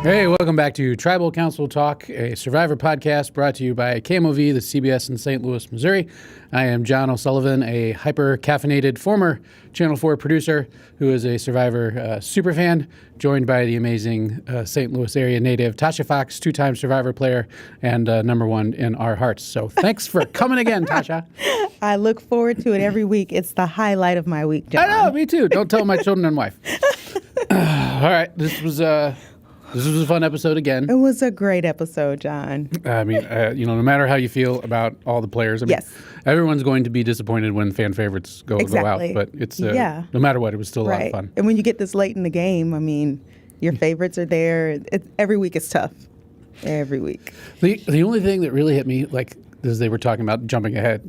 Hey, welcome back to Tribal Council Talk, a Survivor podcast brought to you by KMOV, the CBS in St. Louis, Missouri. I am John O'Sullivan, a hyper-caffeinated former Channel 4 producer who is a Survivor superfan, joined by the amazing St. Louis area native Tasha Fox, two-time Survivor player and number one in our hearts. So thanks for coming again, Tasha. I look forward to it every week. It's the highlight of my week, John. I know, me too. Don't tell my children and wife. All right, this was a fun episode again. It was a great episode, John. I mean, no matter how you feel about all the players, yes, everyone's going to be disappointed when fan favorites go out. But it's no matter what, it was still a lot of fun. And when you get this late in the game, I mean, your favorites are there. Every week is tough. Every week. The only thing that really hit me, like as they were talking about jumping ahead,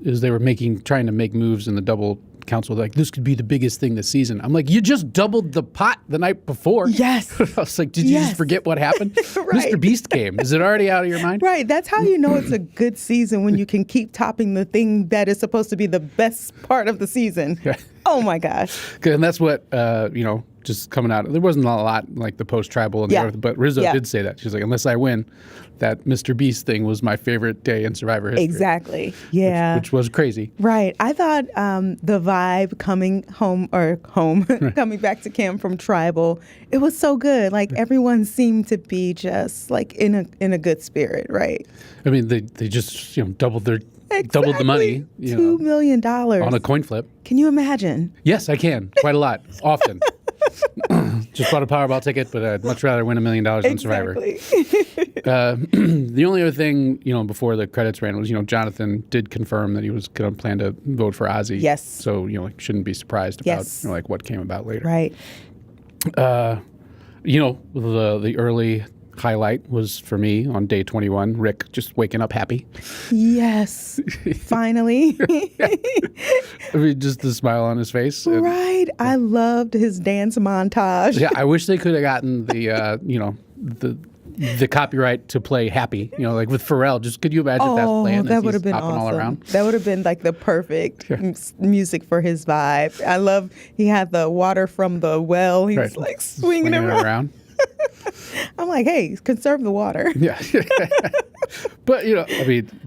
is they were trying to make moves in the double council. Like, this could be the biggest thing this season. I'm like, you just doubled the pot the night before. Yes. I was like, did you just forget what happened? Right. Mr. Beast came. Is it already out of your mind? Right. That's how you know it's a good season, when you can keep topping the thing that is supposed to be the best part of the season. Yeah. Oh my gosh. And that's what, just coming out. There wasn't a lot like the post-tribal and the Earth, but Rizzo did say that. She's like, unless I win, that Mr. Beast thing was my favorite day in Survivor history. Exactly. Yeah. Which was crazy. Right. I thought the vibe coming coming back to camp from tribal, it was so good. Like, everyone seemed to be just like in a good spirit, right? I mean, they just doubled the money. $2 million on a coin flip. Can you imagine? Yes, I can. Quite a lot. Often. Just bought a Powerball ticket, but I'd much rather win $1 million than Survivor. The only other thing, before the credits ran was, Jonathan did confirm that he was going to plan to vote for Ozzy. Yes. So, shouldn't be surprised about, what came about later. Right. The early highlight was for me on day 21, Rick just waking up happy. Yes. Finally. I mean, just the smile on his face. Right. I loved his dance montage. Yeah, I wish they could have gotten the copyright to play happy, like with Pharrell. Just could you imagine if that's playing? That would have been awesome. All around? That would have been like the perfect music for his vibe. I love, he had the water from the well. He was like swinging it around. I'm like, hey, conserve the water. Yeah. But,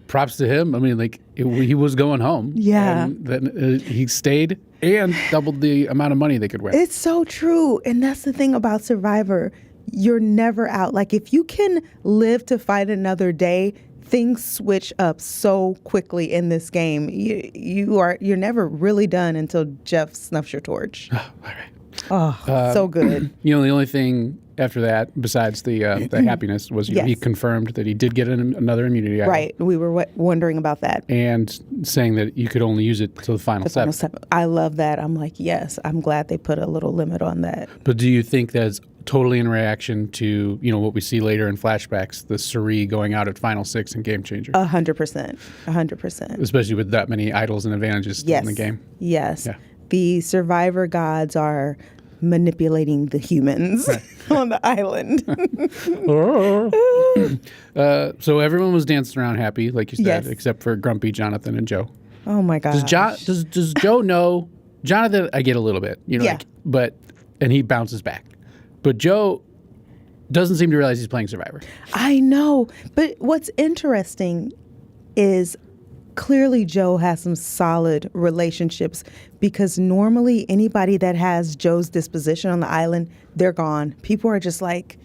props to him. I mean, he was going home. Yeah. And then he stayed and doubled the amount of money they could win. It's so true. And that's the thing about Survivor. You're never out. Like, if you can live to fight another day, things switch up so quickly in this game. You're never really done until Jeff snuffs your torch. All right. Oh, so good. The only thing after that, besides the happiness, was he confirmed that he did get another immunity item. Right. We were wondering about that. And saying that you could only use it till the final seven. I love that. I'm like, yes, I'm glad they put a little limit on that. But do you think that's totally in reaction to, what we see later in flashbacks, the Suri going out at Final Six and Game Changer? 100%. 100%. Especially with that many idols and advantages still in the game. Yes. Yeah. The Survivor gods are manipulating the humans on the island. So everyone was dancing around happy, like you said, except for grumpy Jonathan and Joe. Oh my gosh. Does Joe know? Jonathan, I get a little bit, and he bounces back. But Joe doesn't seem to realize he's playing Survivor. I know. But what's interesting is clearly Joe has some solid relationships, because normally anybody that has Joe's disposition on the island, they're gone. People are just like,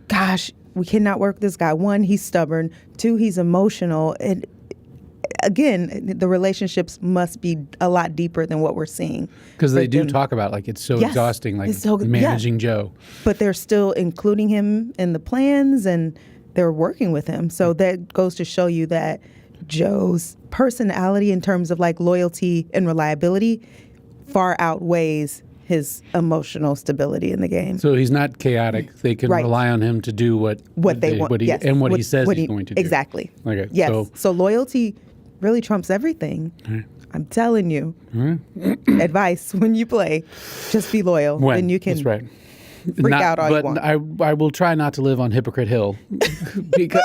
gosh, we cannot work with this guy. One, he's stubborn. Two, he's emotional. And again, the relationships must be a lot deeper than what we're seeing. Because they do talk about, like, it's so exhausting, like managing Joe. But they're still including him in the plans, and they're working with him. So that goes to show you that Joe's personality in terms of like loyalty and reliability far outweighs his emotional stability in the game. So he's not chaotic. They can rely on him to do what they want, and what he says he's going to do. Exactly. Okay. Yes. So loyalty really trumps everything. Right. I'm telling you. Advice when you play, just be loyal. Then you can. That's right. Freak out all you want. I will try not to live on Hypocrite Hill, because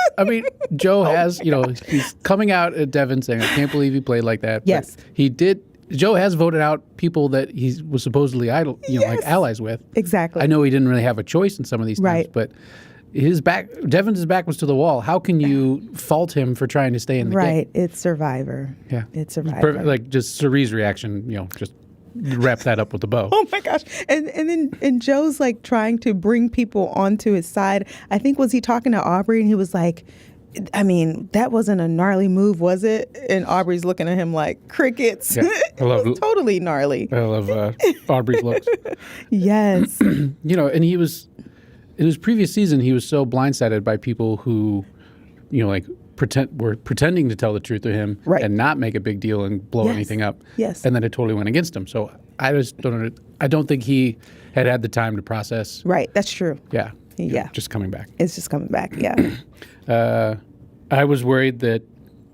Joe has, he's coming out at Devin saying, "I can't believe he played like that." Yes, but he did. Joe has voted out people that he was supposedly like allies with. Exactly. I know he didn't really have a choice in some of these times, Right. but Devon's back was to the wall. How can you fault him for trying to stay in the game? Right. It's Survivor. Yeah. It's Survivor. Like just Cerie's reaction, just wrap that up with a bow. Oh my gosh. And Joe's like trying to bring people onto his side. I think was he talking to Aubrey and he was like, I mean, that wasn't a gnarly move, was it? And Aubrey's looking at him like crickets. Yeah, I love it was totally gnarly. I love Aubrey's looks. Yes. And he was in his previous season, he was so blindsided by people who, like were pretending to tell the truth to him and not make a big deal and blow anything up. Yes. And then it totally went against him. So I don't think he had the time to process. Right. That's true. Yeah. Yeah. Just coming back. It's just coming back. Yeah. I was worried that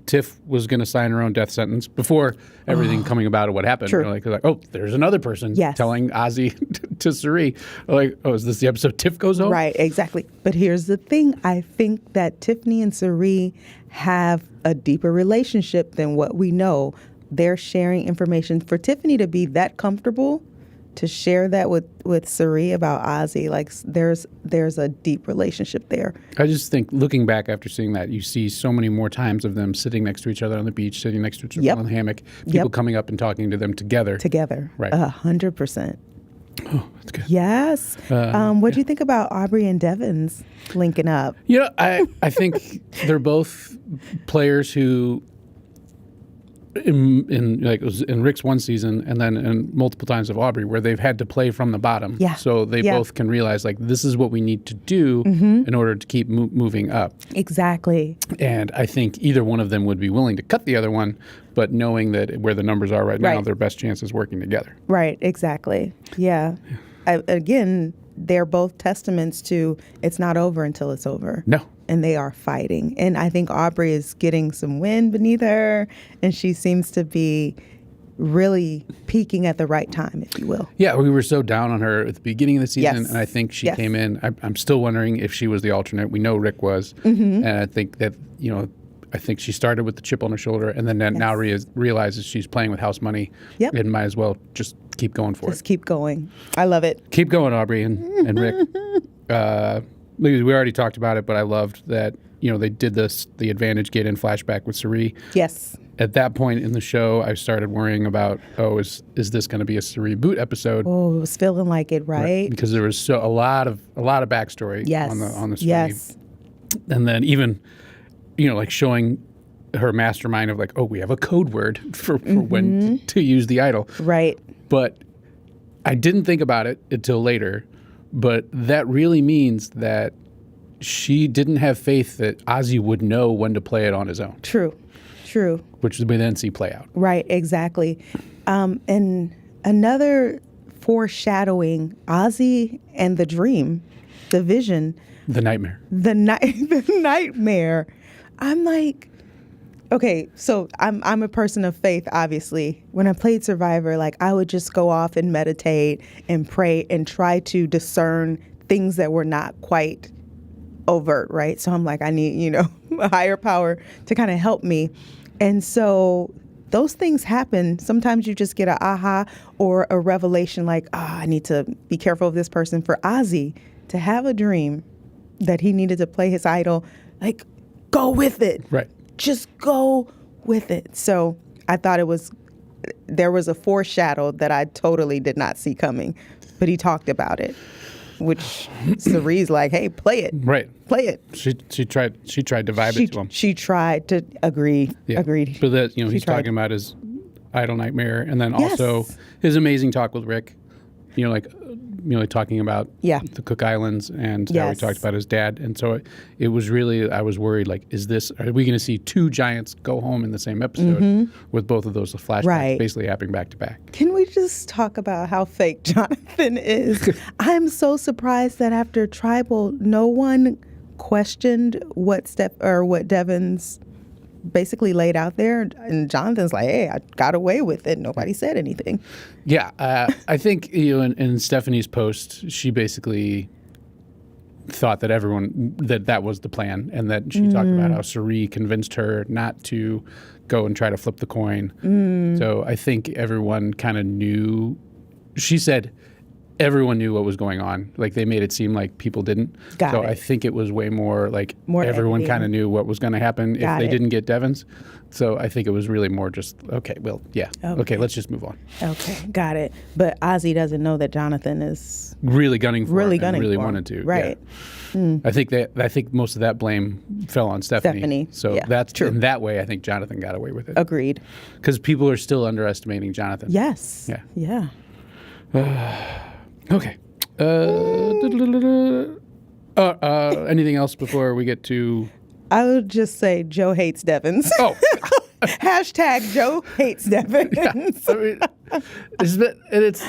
Tiff was going to sign her own death sentence before everything coming about of what happened. True. Like, oh, there's another person telling Ozzy to Cerie. Like, oh, is this the episode Tiff goes home? Right, exactly. But here's the thing. I think that Tiffany and Cerie have a deeper relationship than what we know. They're sharing information. For Tiffany to be that comfortable to share that with Cerie about Ozzy, like there's a deep relationship there. I just think looking back after seeing that, you see so many more times of them sitting next to each other on the beach, sitting next to each other on the hammock, people coming up and talking to them together. Right. 100%. Oh, that's good. Yes. What do you think about Aubrey and Devon's linking up? I think they're both players who it was in Rick's one season and then in multiple times of Aubrey where they've had to play from the bottom. Yeah. So they both can realize like this is what we need to do in order to keep moving up. Exactly. And I think either one of them would be willing to cut the other one, but knowing that where the numbers are right now, their best chance is working together. Right. Exactly. Yeah. Again, they're both testaments to it's not over until it's over. No. And they are fighting. And I think Aubrey is getting some wind beneath her, and she seems to be really peaking at the right time, if you will. Yeah, we were so down on her at the beginning of the season, Yes. and I think she Yes. came in. I'm still wondering if she was the alternate. We know Rick was, and I think that, I think she started with the chip on her shoulder, and then now realizes she's playing with house money and might as well just keep going for it. Just keep going. I love it. Keep going, Aubrey and Rick. We already talked about it, but I loved that, they did the Advantage Get In flashback with Cerie. Yes. At that point in the show, I started worrying about, is this going to be a Cerie boot episode? Oh, it was feeling like it, right? Because there was a lot of backstory on the Cerie. Yes. And then even, like showing her mastermind of like, oh, we have a code word for when to use the idol. Right. But I didn't think about it until later. But that really means that she didn't have faith that Ozzy would know when to play it on his own. True. Which we then see play out. Right, exactly. And another foreshadowing, Ozzy and the dream, the vision. The nightmare. The nightmare. I'm like, okay, so I'm a person of faith, obviously. When I played Survivor, like I would just go off and meditate and pray and try to discern things that were not quite overt, right? So I'm like, I need, a higher power to kind of help me. And so those things happen. Sometimes you just get an aha or a revelation like, I need to be careful of this person. For Ozzy to have a dream that he needed to play his idol, like, go with it. Right. Just go with it. So I thought there was a foreshadow that I totally did not see coming, but he talked about it, which Cerie's like, hey, play it. Right. Play it. She tried to vibe it to him. She tried to agree. Yeah. Agreed. But that, he's tried. talking about his idol nightmare and then also his amazing talk with Rick, talking about the Cook Islands and how he talked about his dad. And so it was really, I was worried, like, are we going to see two giants go home in the same episode with both of those flashbacks basically happening back to back? Can we just talk about how fake Jonathan is? I'm so surprised that after Tribal, no one questioned what Devon's basically laid out there, and Jonathan's like, hey, I got away with it. Nobody said anything. Yeah, I think in Stephanie's post, she basically thought that that was the plan, and that she talked about how Suri convinced her not to go and try to flip the coin. So I think everyone kind of knew. She said everyone knew what was going on. Like, they made it seem like people didn't. Got so it. I think it was way more like More everyone editing. kind of knew what was going to happen if they didn't get Devins. So I think it was really more just, okay, well, yeah. Okay, let's just move on. Okay, got it. But Ozzy doesn't know that Jonathan is Really gunning for really it gunning and really for him. wanted to. Right. Yeah. I think most of that blame fell on Stephanie. So yeah, that's true. in that way I think Jonathan got away with it. Agreed. Because people are still underestimating Jonathan. Yes. Yeah. Yeah. Okay. Anything else before we get to? I would just say Joe hates Devins. Oh, Hashtag Joe hates Devins. I mean, it's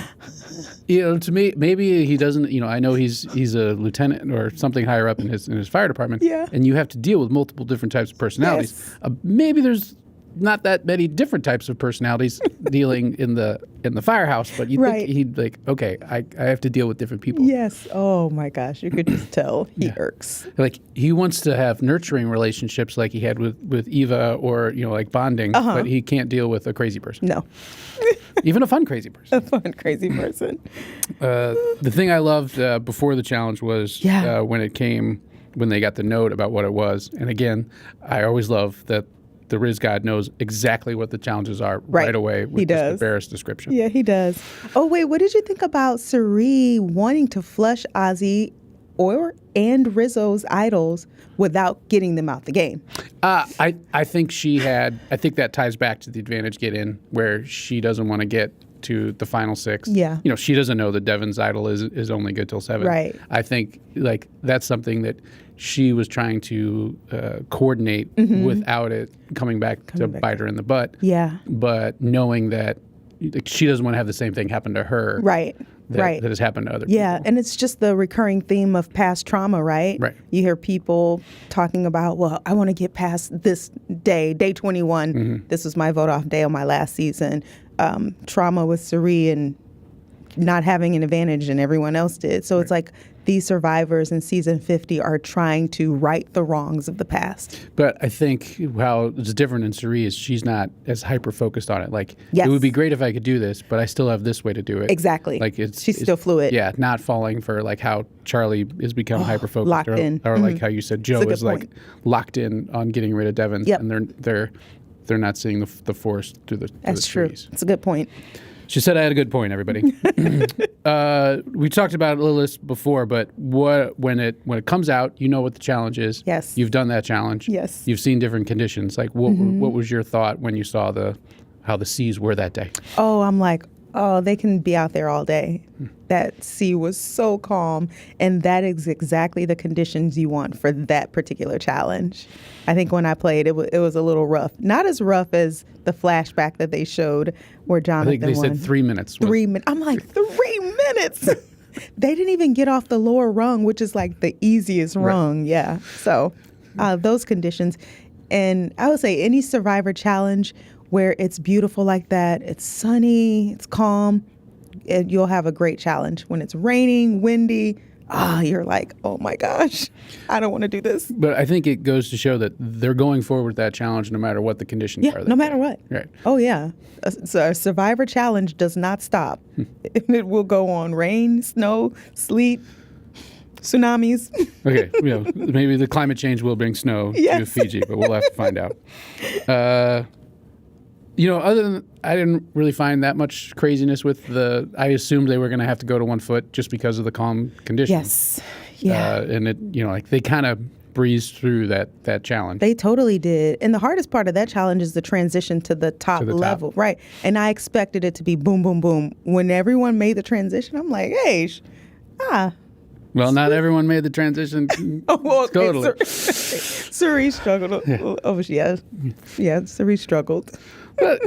to me, maybe he doesn't. I know he's a lieutenant or something higher up in his fire department. Yeah. And you have to deal with multiple different types of personalities. Yes. Maybe there's not that many different types of personalities dealing in the firehouse, but you Right. think he'd like, okay, I have to deal with different people. Yes. Oh my gosh. You could just tell he irks. Like, he wants to have nurturing relationships like he had with Eva, or like bonding, but he can't deal with a crazy person. No. Even a fun crazy person. A fun, crazy person. The thing I loved before the challenge was when they got the note about what it was. And again, I always love that the Riz God knows exactly what the challenges are right away with just the barest description. Yeah, he does. Oh, wait, what did you think about Suri wanting to flush Ozzy and Rizzo's idols without getting them out the game? I think I think that ties back to the advantage get in, where she doesn't want to get to the final six. Yeah. She doesn't know that Devin's idol is only good till 7. Right. I think like that's something that she was trying to coordinate without it coming back to bite her in the butt. Yeah. But knowing that she doesn't want to have the same thing happen to her. Right. That has happened to other Yeah, people. and it's just the recurring theme of past trauma, right? Right. You hear people talking about, well, I want to get past this day 21. This was my vote off day on my last season. Trauma with Suri and not having an advantage and everyone else did. So it's like these survivors in season 50 are trying to right the wrongs of the past. But I think how it's different in Suri is she's not as hyper focused on it. Like, Yes. it would be great if I could do this, but I still have this way to do it. Exactly. Like She's still fluid. Yeah, not falling for like how Charlie has become hyper focused, locked in. or like how you said Joe That's a good is like point. locked in on getting rid of Devin, Yep. and they're not seeing the forest through the That's the true. trees. It's a good point. She said I had a good point, everybody. We talked about Lilith before, but when it comes out, you know what the challenge is. Yes. You've done that challenge. Yes. You've seen different conditions. Like, what was your thought when you saw how the seas were that day? Oh, I'm like, oh, they can be out there all day. That sea was so calm. And that is exactly the conditions you want for that particular challenge. I think when I played, it was a little rough. Not as rough as the flashback that they showed where I Jonathan think they won. said 3 minutes. 3 minutes. I'm like, 3 minutes? They didn't even get off the lower rung, which is like the easiest rung. Yeah. So those conditions. And I would say any survivor challenge where it's beautiful like that, it's sunny, it's calm, you'll have a great challenge. When it's raining, windy, you're like, oh my gosh, I don't want to do this. But I think it goes to show that they're going forward with that challenge no matter what the conditions are. Yeah, no matter what. Right. Oh yeah. So a survivor challenge does not stop. It will go on rain, snow, sleet, tsunamis. Okay, maybe the climate change will bring snow to Fiji, but we'll have to find out. Other than, I didn't really find that much craziness with I assumed they were going to have to go to 1 foot just because of the calm conditions. Yes. Yeah. And it, they kind of breezed through that challenge. They totally did. And the hardest part of that challenge is the transition to the top level. Right. And I expected it to be boom, boom, boom. When everyone made the transition, I'm like, hey, Well, not everyone made the transition. Totally. Suri struggled. Oh, yeah. Yeah, Suri struggled. But,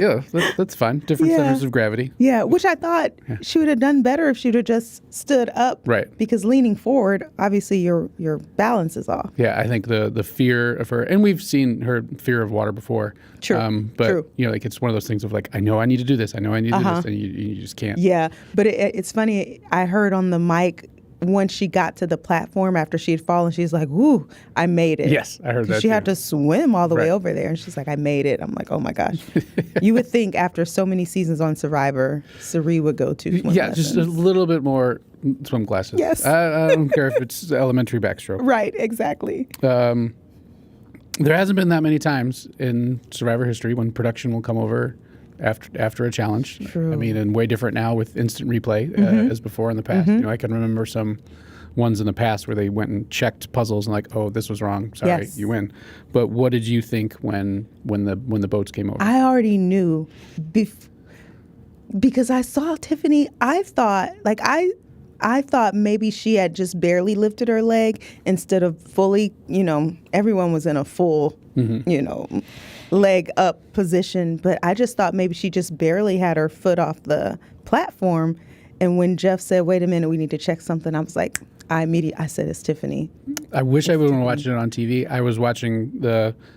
that's fine. Different centers of gravity. Yeah, which I thought she would have done better if she would have just stood up. Right. Because leaning forward, obviously your balance is off. Yeah, I think the fear of her, and we've seen her fear of water before. True. But, True. like it's one of those things of like, I know I need to do this. I know I need to do this. And you just can't. Yeah, but it's funny. I heard on the mic once she got to the platform after she had fallen, she's like, "Woo, I made it." Yes, I heard that She too. had to swim all the way Right. over there, and she's like, "I made it." I'm like, "Oh my gosh!" You would think after so many seasons on Survivor, Cirie would go to swim Yeah, just a lessons. little bit more swim classes. Yes. I don't care if it's elementary backstroke. Right, exactly. There hasn't been that many times in Survivor history when production will come over after a challenge. True. I mean, and way different now with instant replay as before in the past. You know, I can remember some ones in the past where they went and checked puzzles and like, oh, this was wrong. Sorry, Yes. you win. But what did you think when the boats came over? I already knew because I saw Tiffany. I thought maybe she had just barely lifted her leg instead of fully, everyone was in a full, leg up position. But I just thought maybe she just barely had her foot off the platform. And when Jeff said, "Wait a minute, we need to check something," I was like, I said, "It's Tiffany." I wish I would have watched it on TV. I was watching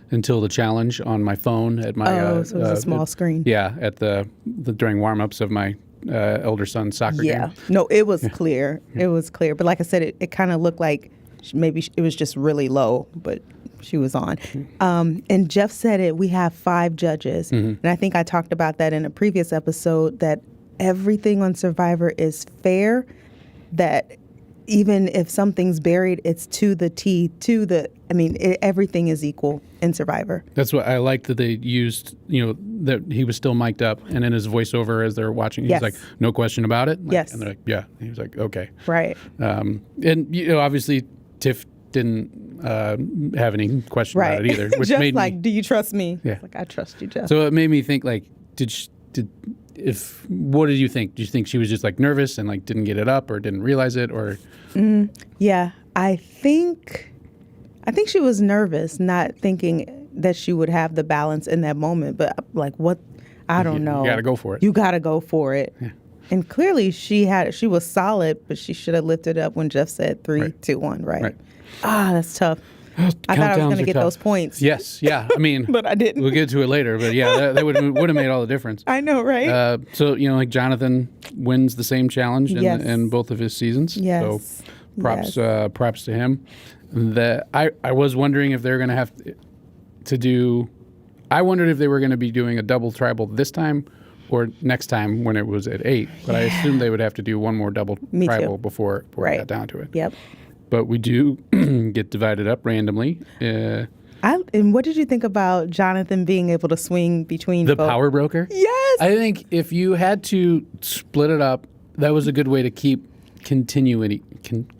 Until the Challenge on my phone at my. So it was a small screen. Yeah, at the during warm-ups of my elder son's soccer Yeah. game. No, it was clear. It was clear. But like I said, it kind of looked like maybe it was just really low, but she was on. And Jeff said it, we have 5 judges. And I think I talked about that in a previous episode, that everything on Survivor is fair, that even if something's buried, it's to the T, everything is equal in Survivor. That's what I liked that they used, that he was still mic'd up, and in his voiceover as they're watching, he's Yes. like, "No question about it." Like, Yes. And they're like, "Yeah." And he was like, "Okay." Right. And obviously Tiff didn't have any question Right. about it either, which Jeff's made like, me. "Do you trust me?" Yeah. It's like, "I trust you, Jeff." So it made me think like, what did you think? Do you think she was just like nervous and like didn't get it up or didn't realize it or? Yeah, I think she was nervous, not thinking that she would have the balance in that moment. But like, what? I don't know. You got to go for it. You got to go for it. Yeah. And clearly, she was solid, but she should have lifted up when Jeff said 3, Right. 2, 1. Right. Right. That's tough. I thought I was Countdowns going to are get tough. those points. Yes. Yeah. I mean, But I didn't. We'll get to it later. But yeah, that would have made all the difference. I know, right? So like Jonathan wins the same challenge Yes. in both of his seasons. Yes. So props to him. I was wondering if they're going to have to do. I wondered if they were going to be doing a double tribal this time or next time when it was at 8. But I assumed they would have to do one more double Me tribal too. before it got down to it. Yep. But we do get divided up randomly. And what did you think about Jonathan being able to swing between The both? power broker. Yes. I think if you had to split it up, that was a good way to keep continuity.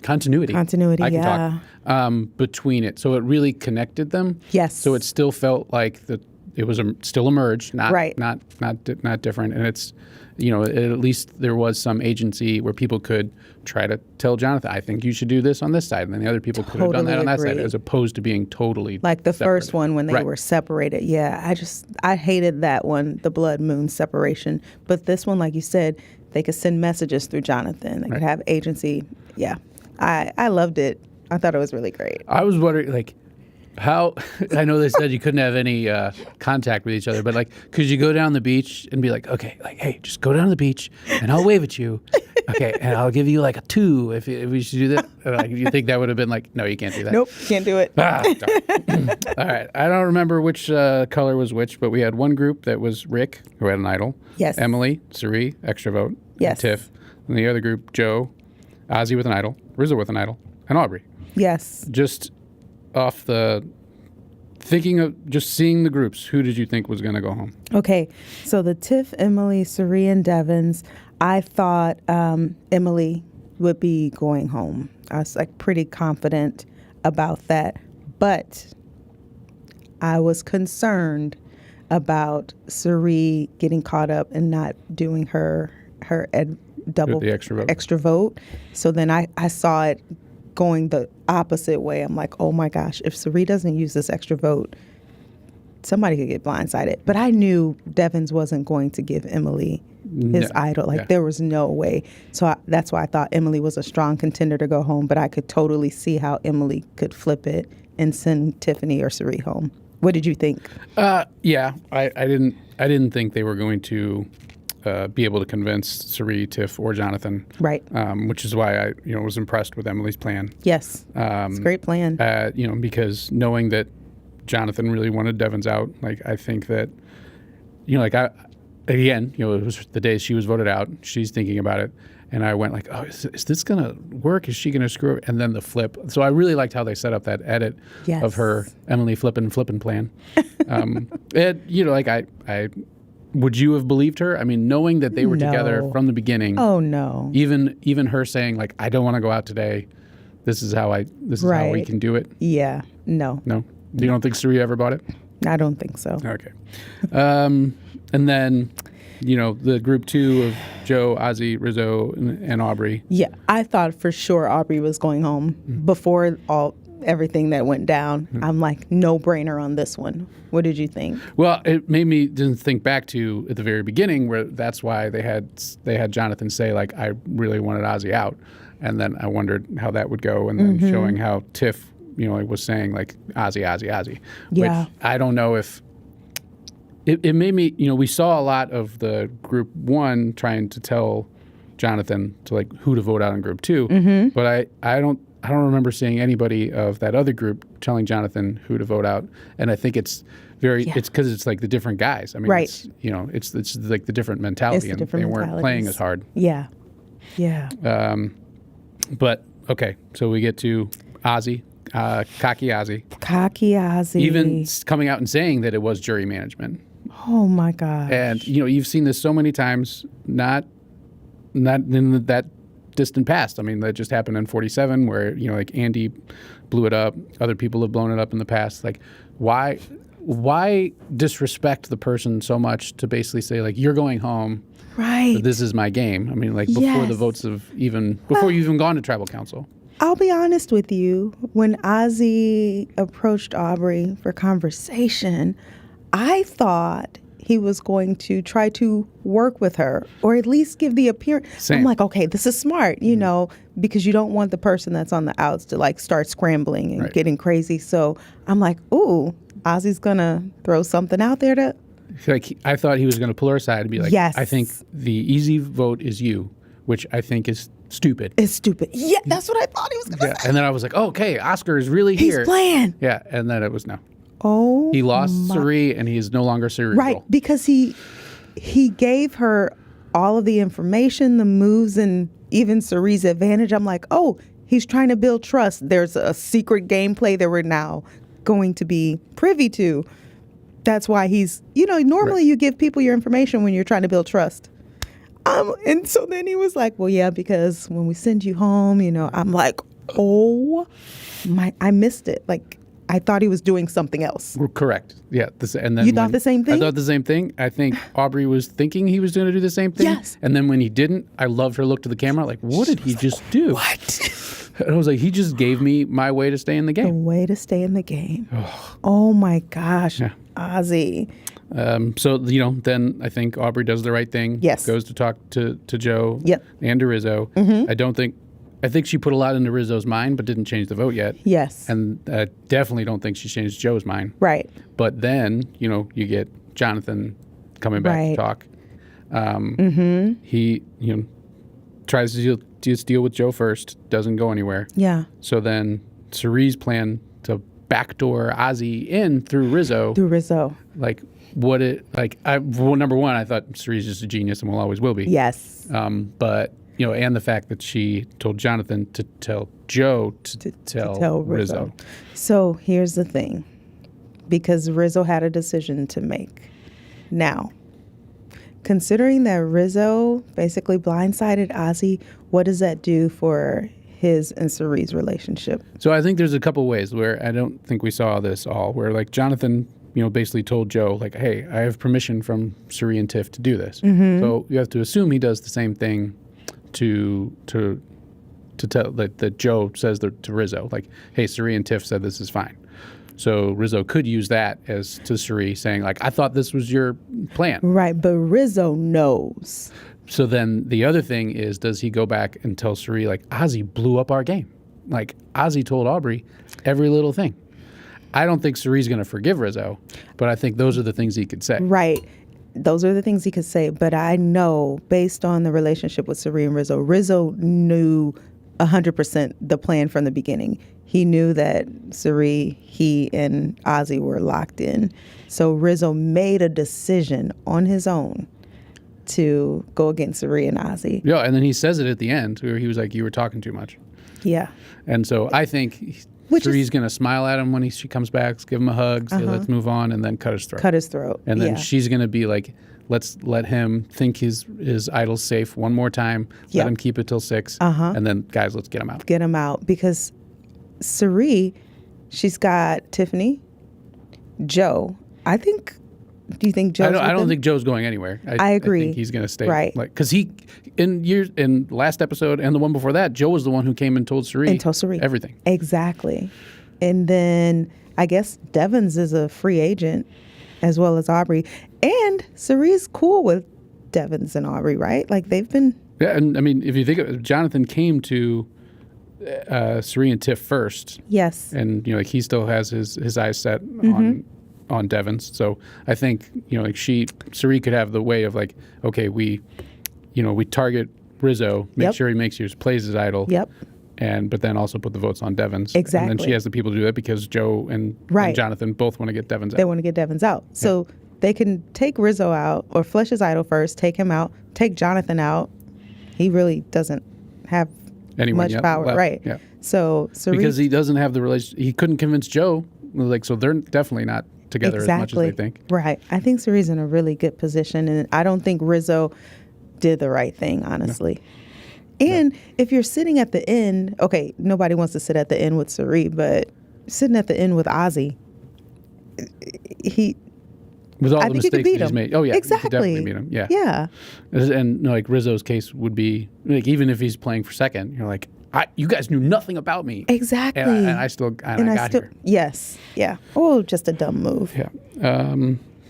Continuity, I can yeah. talk between it, so it really connected them. Yes. So it still felt like it was still a merge, not Right. not different, and it's at least there was some agency where people could try to tell Jonathan, I think you should do this on this side, and then the other people could have done that Totally on that side, agree. as opposed to being totally Like the separated. first one when they Right. were separated. Yeah, I hated that one, the blood moon separation. But this one, like you said, they could send messages through Jonathan. They could have agency. Yeah, I loved it. I thought it was really great. I was wondering, like, how I know they said you couldn't have any contact with each other, but like, could you go down the beach and be like, okay, like, hey, just go down to the beach and I'll wave at you, okay, and I'll give you like a 2 if we should do that. Like, you think that would have been like, no, you can't do that. Nope, can't do it. Darn. All right, I don't remember which color was which, but we had one group that was Rick, who had an idol. Yes. Emily, Cirie, extra vote. Yes. Tiff, and the other group, Joe, Ozzy with an idol, Rizzo with an idol, and Aubrey. Yes. Just off the thinking of just seeing the groups, who did you think was going to go home? Okay, so the Tiff, Emily, Cirie, and Devins, I thought Emily would be going home. I was like pretty confident about that, but I was concerned about Cirie getting caught up and not doing her double The extra vote. extra vote. So then I saw it going the opposite way. I'm like, oh my gosh, if Cirie doesn't use this extra vote, somebody could get blindsided. But I knew Devins wasn't going to give Emily his idol. Like, there was no way. So that's why I thought Emily was a strong contender to go home. But I could totally see how Emily could flip it and send Tiffany or Cirie home. What did you think? Yeah, I didn't think they were going to be able to convince Suri, Tiff, or Jonathan. Right. Which is why I was impressed with Emily's plan. Yes. It's a great plan. Because knowing that Jonathan really wanted Devon's out, like I think that, it was the day she was voted out. She's thinking about it. And I went like, oh, is this going to work? Is she going to screw it? And then the flip. So I really liked how they set up that edit of her Emily flippin' plan. I would you have believed her? I mean, knowing that they were together from the beginning. Oh, no. Even her saying like, I don't want to go out today. This is how how we can do it. Yeah. No. No? You don't think Suri ever bought it? I don't think so. Okay. And then, the group 2 of Joe, Ozzy, Rizzo, and Aubrey. Yeah. I thought for sure Aubrey was going home before everything that went down. I'm like, no brainer on this one. What did you think? Well, it made me just think back to at the very beginning where that's why they had Jonathan say like, I really wanted Ozzy out. And then I wondered how that would go. And then showing how Tiff, was saying like Ozzy. Yeah. Which I don't know if it made me, we saw a lot of the group 1 trying to tell Jonathan to like who to vote out in group 2. But I don't remember seeing anybody of that other group telling Jonathan who to vote out. And I think it's it's because it's like the different guys. I mean, right. It's like the different mentality, and they weren't playing as hard. Yeah. Yeah. But okay, so we get to Ozzy, cocky Ozzy. Cocky Ozzy. Even coming out and saying that it was jury management. Oh my gosh. And you've seen this so many times, not in that distant past. I mean, that just happened in 47 where, like Andy blew it up. Other people have blown it up in the past. Like, why disrespect the person so much to basically say, like, you're going home. Right. This is my game. I mean, like, before the votes have before you've even gone to tribal council. I'll be honest with you. When Ozzy approached Aubrey for conversation, I thought he was going to try to work with her or at least give the appearance. Same. I'm like, okay, this is smart, because you don't want the person that's on the outs to like start scrambling and getting crazy. So I'm like, ooh, Ozzy's going to throw something out there to. Like, I thought he was going to pull her aside and be like, yes. I think the easy vote is you, which I think is stupid. It's stupid. Yeah, that's what I thought he was going to say. And then I was like, oh, okay, Oscar is really here. He's playing. Yeah, and then it was no. Oh, he lost Suri, and he is no longer cerebral. Right, because he gave her all of the information, the moves, and even Suri's advantage. I'm like, oh, he's trying to build trust. There's a secret gameplay that we're now going to be privy to. That's why he's, normally you give people your information when you're trying to build trust. And so then he was like, well, yeah, because when we send you home, I'm like, oh my, I missed it. Like, I thought he was doing something else. Correct. Yeah. And then you thought the same thing? I thought the same thing. I think Aubrey was thinking he was going to do the same thing. Yes. And then when he didn't, I loved her look to the camera like, what did he just do? What? And I was like, he just gave me my way to stay in the game. The way to stay in the game. Oh my gosh. Yeah. Ozzy. So, then I think Aubrey does the right thing. Yes. Goes to talk to Joe and to Rizzo. I think she put a lot into Rizzo's mind, but didn't change the vote yet. Yes. And I definitely don't think she changed Joe's mind. Right. But then, you get Jonathan coming back to talk. He, tries to deal with Joe first, doesn't go anywhere. Yeah. So then Suri's plan to backdoor Ozzy in through Rizzo. Like, number one, I thought Suri's just a genius and will always will be. Yes. But, and the fact that she told Jonathan to tell Joe to tell Rizzo. So here's the thing. Because Rizzo had a decision to make. Now, considering that Rizzo basically blindsided Ozzy, what does that do for his and Suri's relationship? So I think there's a couple ways where I don't think we saw this all, where like Jonathan, basically told Joe like, hey, I have permission from Suri and Tiff to do this. So you have to assume he does the same thing to tell that Joe says to Rizzo, like, hey, Suri and Tiff said this is fine. So Rizzo could use that as to Suri saying, like, I thought this was your plan. Right, but Rizzo knows. So then the other thing is, does he go back and tell Suri, like, Ozzy blew up our game? Like, Ozzy told Aubrey every little thing. I don't think Suri's going to forgive Rizzo, but I think those are the things he could say. Right. those are the things he could say. But I know, based on the relationship with Cirie and Rizzo knew 100% the plan from the beginning. He knew that Cirie, he, and Ozzy were locked in. So Rizzo made a decision on his own to go against Cirie and Ozzy. Yeah, and then he says it at the end where he was like, "You were talking too much." Yeah. And so I think Cirie's going to smile at him when she comes back, give him a hug, say, "Let's move on," and then cut his throat. Cut his throat. And then she's going to be like, "Let's let him think his idol's safe one more time. Let him keep it till 6. And then, guys, let's get him out." Get him out. Because Cirie, she's got Tiffany, Joe. Do you think Joe's I don't think Joe's going anywhere. I agree. I think he's going to stay. Right. Because in last episode and the one before that, Joe was the one who came and told Cirie. Everything. Exactly. And then I guess Devins is a free agent as well as Aubrey. And Cirie's cool with Devins and Aubrey, right? Like they've been. Yeah, and I mean, if you think of it, Jonathan came to Cirie and Tiff first. Yes. And, like he still has his eyes set on Devins. So I think, like Cirie could have the way of like, okay, we target Rizzo, make sure he plays his idol. Yep. But then also put the votes on Devins. Exactly. And then she has the people to do that because Joe and Jonathan both want to get Devins out. They want to get Devins out. So they can take Rizzo out or flush his idol first, take him out, take Jonathan out. He really doesn't have much power. Left. Right. Yeah. So Cirie, because he doesn't have the relation, he couldn't convince Joe. Like, so they're definitely not together as much as they think. Right. I think Cirie's in a really good position, and I don't think Rizzo did the right thing, honestly. No. And if you're sitting at the end, okay, nobody wants to sit at the end with Cirie, but sitting at the end with Ozzy, with all I the think mistakes that he's made. Oh, yeah. Exactly. You could definitely beat him. Yeah. Yeah. And like Rizzo's case would be, like, even if he's playing for second, you're like, you guys knew nothing about me. Exactly. And I got here. Yes. Yeah. Oh, just a dumb move. Yeah.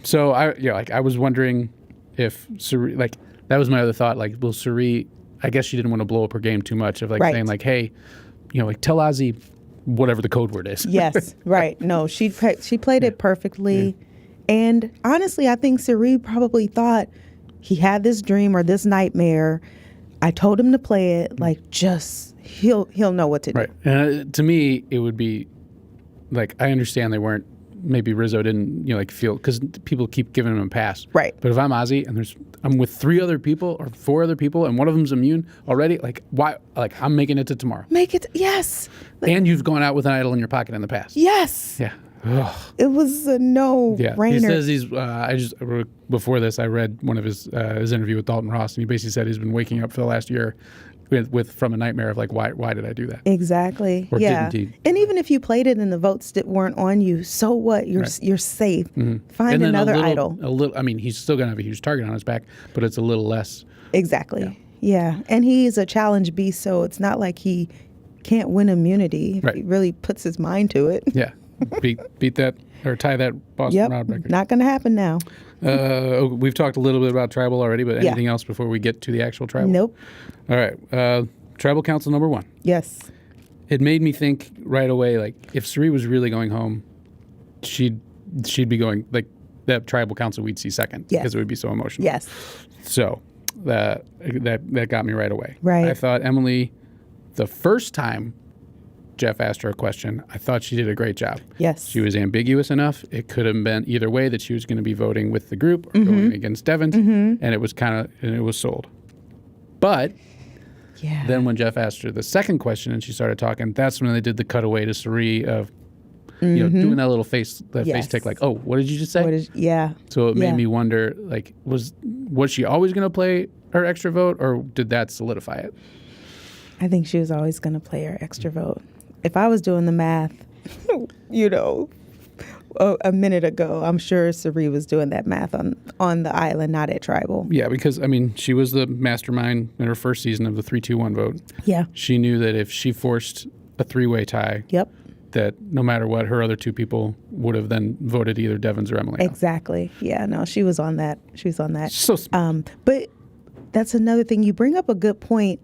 So I was wondering if Cirie, like, that was my other thought. Like, will Cirie, I guess she didn't want to blow up her game too much of like saying like, hey, like tell Ozzy whatever the code word is. Yes. Right. No, she played it perfectly. Yeah. And honestly, I think Cirie probably thought he had this dream or this nightmare. I told him to play it, like, just he'll know what to do. Right. And to me, it would be like, I understand they weren't, maybe Rizzo didn't, like feel, because people keep giving him a pass. Right. But if I'm Ozzy and I'm with 3 other people or 4 other people and one of them's immune already, like, why? Like, I'm making it to tomorrow. Make it, yes. And you've gone out with an idol in your pocket in the past. Yes. Yeah. Ugh. It was a no-brainer. He says before this, I read one of his interview with Dalton Ross, and he basically said he's been waking up for the last year from a nightmare of like, why did I do that? Exactly. Or didn't he? And even if you played it and the votes weren't on you, so what? You're safe. Mm-hmm. Find another idol. I mean, he's still going to have a huge target on his back, but it's a little less. Exactly. Yeah. And he's a challenge beast, so it's not like he can't win immunity if he really puts his mind to it. Yeah. Beat that or tie that Boston Rob record. Not going to happen now. We've talked a little bit about tribal already, but anything else before we get to the actual tribal? Nope. All right. Tribal council number 1. Yes. It made me think right away, like, if Cirie was really going home, she'd be going, like, that tribal council we'd see second. Yes. Because it would be so emotional. Yes. So that got me right away. Right. I thought Emily, the first time Jeff asked her a question, I thought she did a great job. Yes. She was ambiguous enough. It could have been either way, that she was going to be voting with the group or going against Devins, and it was sold. But then when Jeff asked her the second question and she started talking, that's when they did the cutaway to Cirie of doing that little face tick, like, oh, what did you just say? So it made me wonder, like, was she always going to play her extra vote, or did that solidify it? I think she was always going to play her extra vote. If I was doing the math, a minute ago, I'm sure Cirie was doing that math on the island, not at tribal. Yeah, because, I mean, she was the mastermind in her first season of the 3-2-1 vote. Yeah. She knew that if she forced a 3-way tie, that no matter what, her other 2 people would have then voted either Devins or Emily. Exactly. Yeah, no, she was on that. So smart. But that's another thing. You bring up a good point.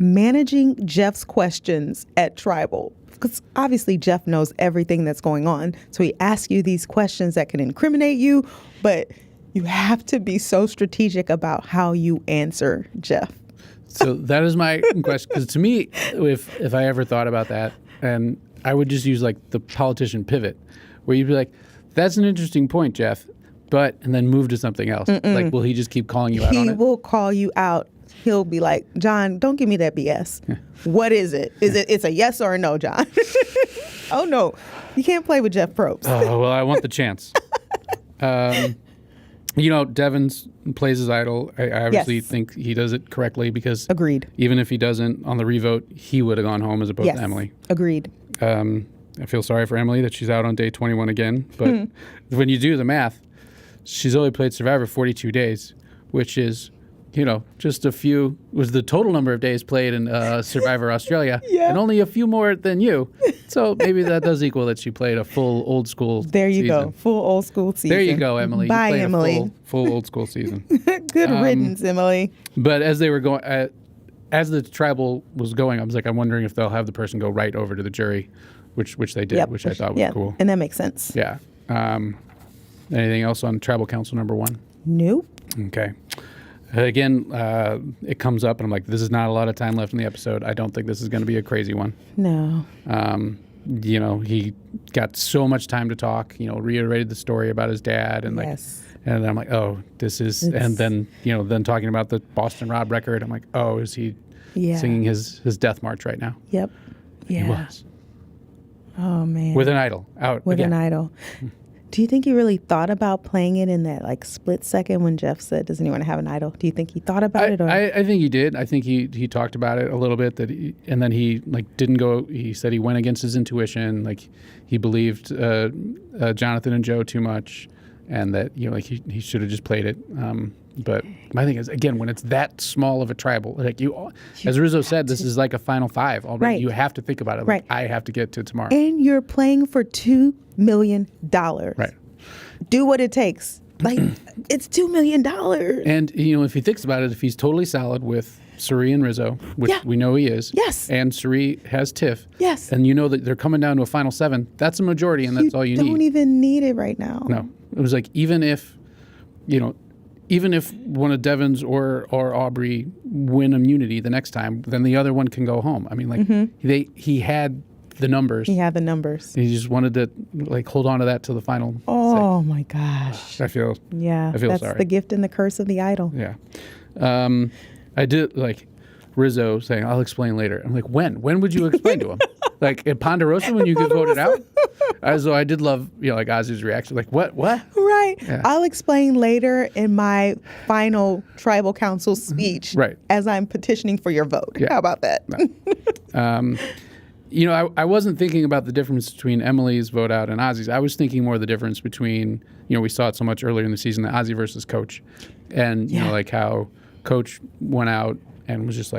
Managing Jeff's questions at tribal, because obviously Jeff knows everything that's going on, so he asks you these questions that can incriminate you, but You have to be so strategic about how you answer Jeff. So that is my question. Because to me, if I ever thought about that, and I would just use like the politician pivot, where you'd be like, "That's an interesting point, Jeff," and then move to something else. Like, will he just keep calling you out on it? He will call you out. He'll be like, "John, don't give me that BS. What is it? It's a yes or a no, John?" Oh no, you can't play with Jeff Probst. Oh, well, I want the chance. Devins plays his idol. I obviously think he does it correctly because Agreed. Even if he doesn't on the revote, he would have gone home as opposed to Emily. Agreed. I feel sorry for Emily that she's out on day 21 again. But when you do the math, she's only played Survivor 42 days, which is, just a few, was the total number of days played in Survivor Australia, and only a few more than you. So maybe that does equal that she played a full old school There you season. go. Full old school season. There you go, Emily. Bye, you played Emily. A full old school season. Good riddance, Emily. But as they were going, as the tribal was going, I was like, I'm wondering if they'll have the person go right over to the jury, which they did, which I thought was cool. And that makes sense. Yeah. Anything else on tribal council number 1? Nope. Okay. Again, it comes up, and I'm like, this is not a lot of time left in the episode. I don't think this is going to be a crazy one. No. He got so much time to talk, reiterated the story about his dad, and and I'm like, oh, this is, and then, then talking about the Boston Rob record, I'm like, oh, is he singing his death march right now? Yep. Yeah. He was. Oh, man. With an idol out With again. an idol. Do you think he really thought about playing it in that split second when Jeff said, "Doesn't he want to have an idol"? Do you think he thought about it? Or? I think he did. I think he talked about it a little bit. And then he didn't go. He said he went against his intuition. He believed Jonathan and Joe too much, and that he should have just played it. But my thing is, again, when it's that small of a tribal, as Rizzo said, this is like a final 5 already. Right. You have to think about it. Right. I have to get to tomorrow. And you're playing for $2 million. Right. Do what it takes. It's $2 million. And, if he thinks about it, if he's totally solid with Suri and Rizzo, which we know he is. Yes. And Suri has Tiff. Yes. And that they're coming down to a final 7. That's a majority, and that's all you need. You don't even need it right now. No. It was like, even if one of Devins or Aubrey win immunity the next time, then the other one can go home. I mean, he had the numbers. He had the numbers. He just wanted to hold on to that till the final. Oh my gosh. I feel that's sorry. The gift and the curse of the idol. Yeah. I did Rizzo saying, "I'll explain later." I'm like, when? When would you explain to him? At Ponderosa when you get voted out? So I did love, Ozzy's reaction. What? Right. Yeah. I'll explain later in my final tribal council speech. Right. As I'm petitioning for your vote. Yeah. How about that? No. I wasn't thinking about the difference between Emily's vote out and Ozzy's. I was thinking more of the difference between, we saw it so much earlier in the season, the Ozzy versus Coach. And, how Coach went out and was just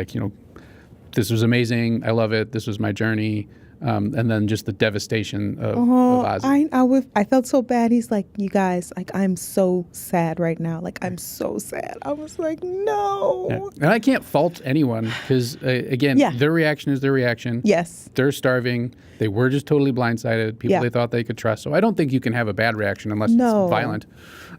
this was amazing. I love it. This was my journey. And then just the devastation of Ozzy. I felt so bad. He's like, you guys, I'm so sad right now. I'm so sad. I was like, no. Yeah. And I can't fault anyone because, again, their reaction is their reaction. Yes. They're starving. They were just totally blindsided. People they thought they could trust. So I don't think you can have a bad reaction unless it's violent.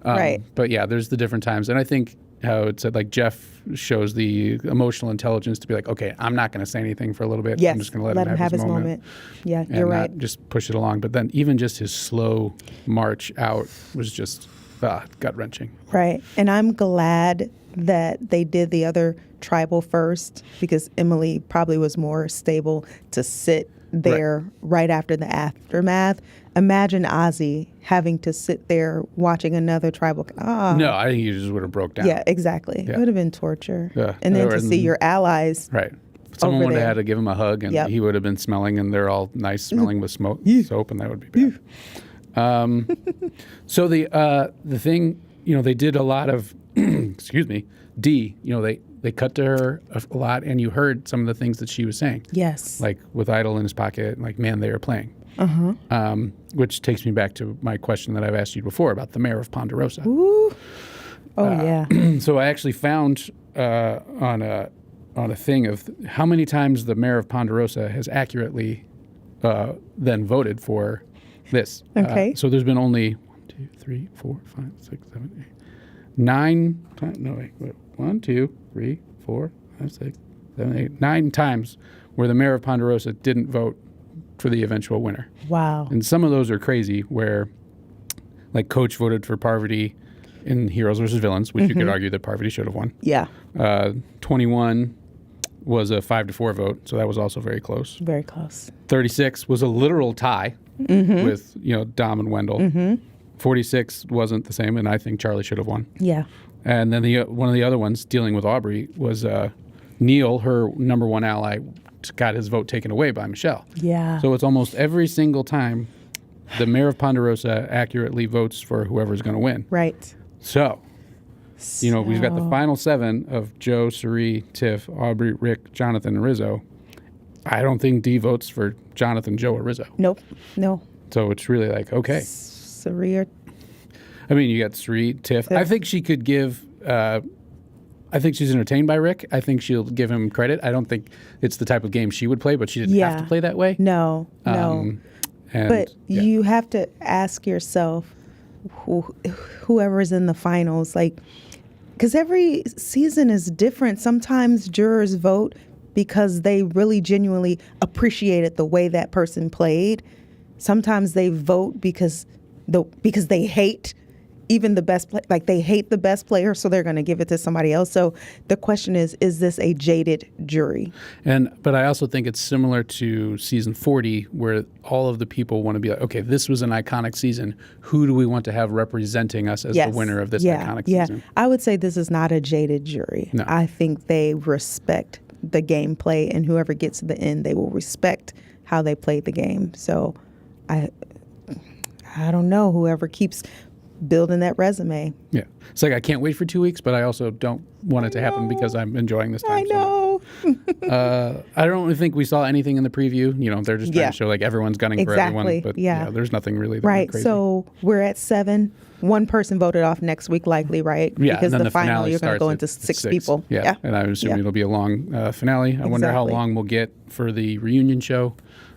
Right. But there's the different times. And I think how it said Jeff shows the emotional intelligence to be okay, I'm not going to say anything for a little bit. Yes. I'm just going to let him have his moment. Yeah, and you're right. not just push it along. But then even just his slow march out was just gut-wrenching. Right. And I'm glad that they did the other tribal first because Emily probably was more stable to sit there right after the aftermath. Imagine Ozzy having to sit there watching another tribal. No, I think he just would have broke down. Yeah, exactly. Yeah. It would have been torture. Yeah. And then to see your allies. Right. Someone would have there. had to give him a hug, and he would have been smelling, and they're all nice smelling with soap, and that would be bad. So the thing, they did a lot of, excuse me, they cut to her a lot, and you heard some of the things that she was saying. Yes. With Idol in his pocket, man, they are playing. Which takes me back to my question that I've asked you before about the mayor of Ponderosa. Ooh. Oh, yeah. So I actually found on a thing of how many times the mayor of Ponderosa has accurately then voted for this. Okay. So there's been only 1, 2, 3, 4, 5, 6, 7, 9 times. No, wait. 1, 2, 3, 4, 5, 6, 7, 8, 9 times where the mayor of Ponderosa didn't vote for the eventual winner. Wow. And some of those are crazy, where like Coach voted for Parvati in Heroes versus Villains, which you could argue that Parvati should have won. Yeah. 21 was a 5-4 vote, so that was also very close. Very close. 36 was a literal tie with Dom and Wendell. 46 wasn't the same, and I think Charlie should have won. Yeah. And then one of the other ones dealing with Aubrey was Neil, her number one ally, got his vote taken away by Michelle. Yeah. So it's almost every single time the mayor of Ponderosa accurately votes for whoever's going to win. Right. So, we've got the final 7 of Joe, Suri, Tiff, Aubrey, Rick, Jonathan, and Rizzo. I don't think Dee votes for Jonathan, Joe, or Rizzo. Nope. No. So it's really like, okay. Surreal. I mean, you got Suri, Tiff. I think she could give... I think she's entertained by Rick. I think she'll give him credit. I don't think it's the type of game she would play, but she didn't have to play that way. No. But you have to ask yourself, whoever's in the finals, like, because every season is different. Sometimes jurors vote because they really genuinely appreciated the way that person played. Sometimes they vote because they hate even the best like they hate the best player, so they're going to give it to somebody else. So the question is this a jaded jury? But I also think it's similar to season 40, where all of the people want to be like, okay, this was an iconic season. Who do we want to have representing us as the winner of this iconic season? I would say this is not a jaded jury. No. I think they respect the gameplay, and whoever gets to the end, they will respect how they played the game. So I don't know, whoever keeps building that resume. Yeah. It's like I can't wait for 2 weeks, but I also don't want it to happen because I'm enjoying this time. I know. I don't really think we saw anything in the preview. They're just trying to show like everyone's gunning for everyone. But there's nothing really that went crazy. So we're at 7. One person voted off next week, likely, right? Yeah. Because and then the final you're going to go into six people. Yeah. And I'm assuming it'll be a long finale. I wonder how long we'll get for the reunion show.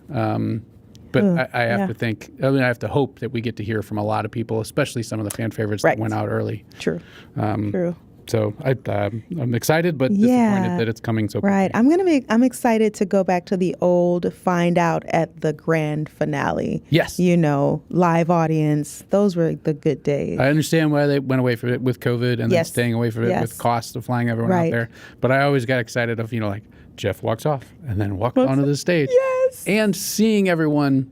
But I have to think, I have to hope that we get to hear from a lot of people, especially some of the fan favorites that went out early. True. So I'm excited, but disappointed that it's coming so quickly. Right. I'm excited to go back to the old find out at the grand finale. Yes. Live audience. Those were the good days. I understand why they went away from it with COVID and then staying away from it with cost of flying everyone out there. But I always got excited of, like Jeff walks off and then walks onto the stage. Yes. And seeing everyone,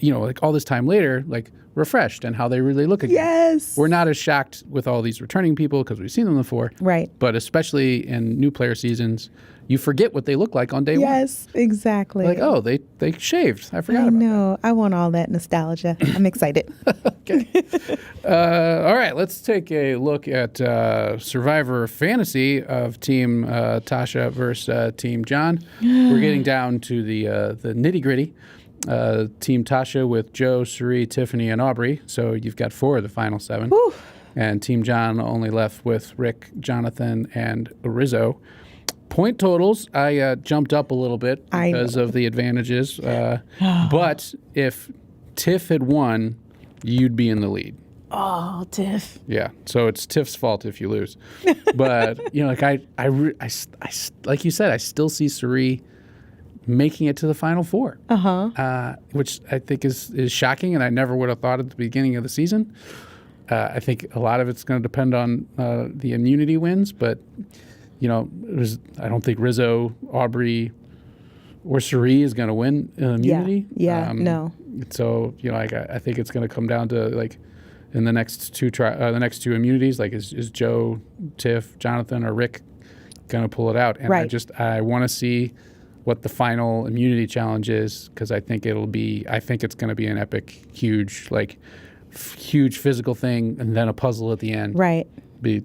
like all this time later, like refreshed and how they really look again. Yes. We're not as shocked with all these returning people because we've seen them before. Right. But especially in new player seasons, you forget what they look like on day one. Yes, exactly. Like, oh, they shaved. I forgot about that. I know. I want all that nostalgia. I'm excited. Okay. All right, let's take a look at Survivor Fantasy of Team Tasha versus Team John. We're getting down to the nitty-gritty. Team Tasha with Joe, Suri, Tiffany, and Aubrey. So you've got 4 of the final 7. Whew. And Team John only left with Rick, Jonathan, and Rizzo. Point totals, I jumped up a little bit because of the advantages. But if Tiff had won, you'd be in the lead. Oh, Tiff. Yeah. So it's Tiff's fault if you lose. But, like I like you said, I still see Suri making it to the final 4, which I think is shocking, and I never would have thought at the beginning of the season. I think a lot of it's going to depend on the immunity wins, but I don't think Rizzo, Aubrey, or Suri is going to win immunity. Yeah. No. So I think it's going to come down to like in the next two immunities, like is Joe, Tiff, Jonathan, or Rick going to pull it out? And I want to see what the final immunity challenge is, because I think it's going to be an epic, huge physical thing, and then a puzzle at the end. Right.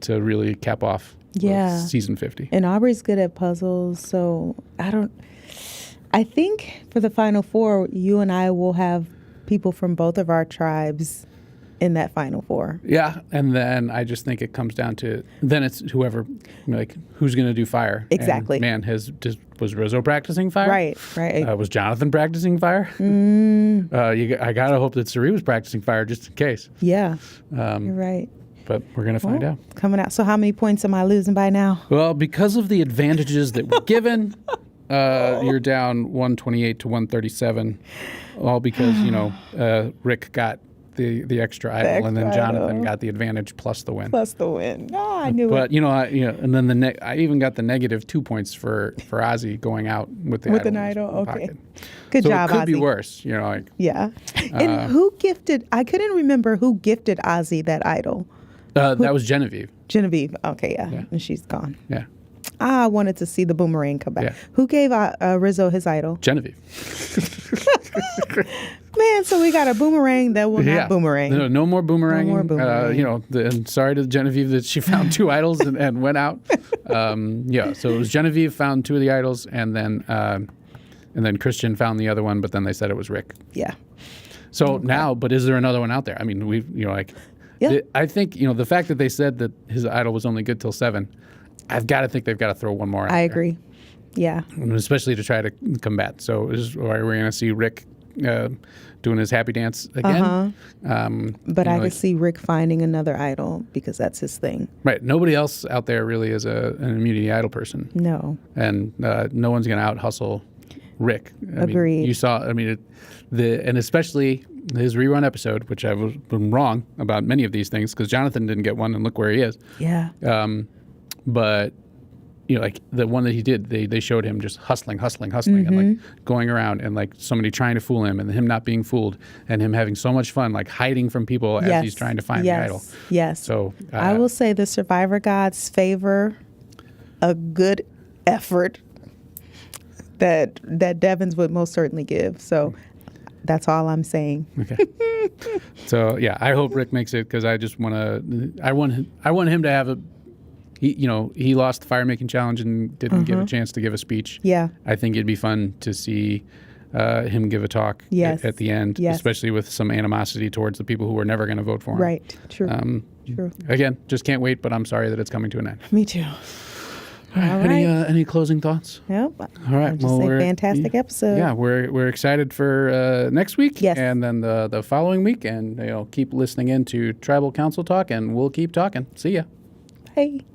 To really cap off season 50. And Aubrey's good at puzzles, so I think for the final 4, you and I will have people from both of our tribes in that final 4. Yeah, and then I just think it comes down to then it's whoever, who's going to do fire. Exactly. And was Rizzo practicing fire? Right. Was Jonathan practicing fire? I gotta hope that Suri was practicing fire just in case. Yeah, you're right. but we're going to find out. Coming out. So how many points am I losing by now? Well, because of the advantages that were given, you're down 128 to 137, all because, Rick got the extra idol, and then Jonathan got the advantage plus the win. I knew But, it. and then I even got the negative 2 points for Ozzy going out with the idol. An in his idol, okay. pocket. Good So job, it could be Ozzy. worse, Yeah. And who gifted, I couldn't remember who gifted Ozzy that idol. That was Genevieve. Genevieve. Okay, yeah. And she's gone. Yeah. I wanted to see the boomerang come back. Yeah. Who gave Rizzo his idol? Genevieve. Man, so we got a boomerang that will not boomerang. No more boomeranging. No more boomerang. And sorry to Genevieve that she found 2 idols and went out. So it was Genevieve found 2 of the idols, and then Christian found the other one, but then they said it was Rick. Yeah. So now, but is there another one out there? I mean, I think, the fact that they said that his idol was only good till 7, I've got to think they've got to throw one more out I there. agree. Yeah. And especially to try to combat. So are we going to see Rick doing his happy dance again? But I could see Rick finding another idol because that's his thing. Right. Nobody else out there really is an immunity idol person. No. And no one's going to out hustle Rick. Agreed. You saw, and especially his rerun episode, which I was wrong about many of these things because Jonathan didn't get one, and look where he is. Yeah. But like the one that he did, they showed him just hustling, and like going around, and like somebody trying to fool him, and him not being fooled, and him having so much fun, like hiding from people as he's trying to find the idol. Yes. So I will say the survivor gods favor a good effort that Devins would most certainly give. So that's all I'm saying. Okay. So yeah, I hope Rick makes it because I just want to. I want him to have a. He lost the fire making challenge and didn't give a chance to give a speech. Yeah. I think it'd be fun to see him give a talk at the end, especially with some animosity towards the people who were never going to vote for him. Right. True. True. Again, just can't wait, but I'm sorry that it's coming to an end. Me too. All right. Any closing thoughts? Yep. All right. Just say fantastic episode. Yeah, we're excited for next week. Yes. And then the following week, and keep listening in to Tribal Council Talk, and we'll keep talking. See ya. Hey.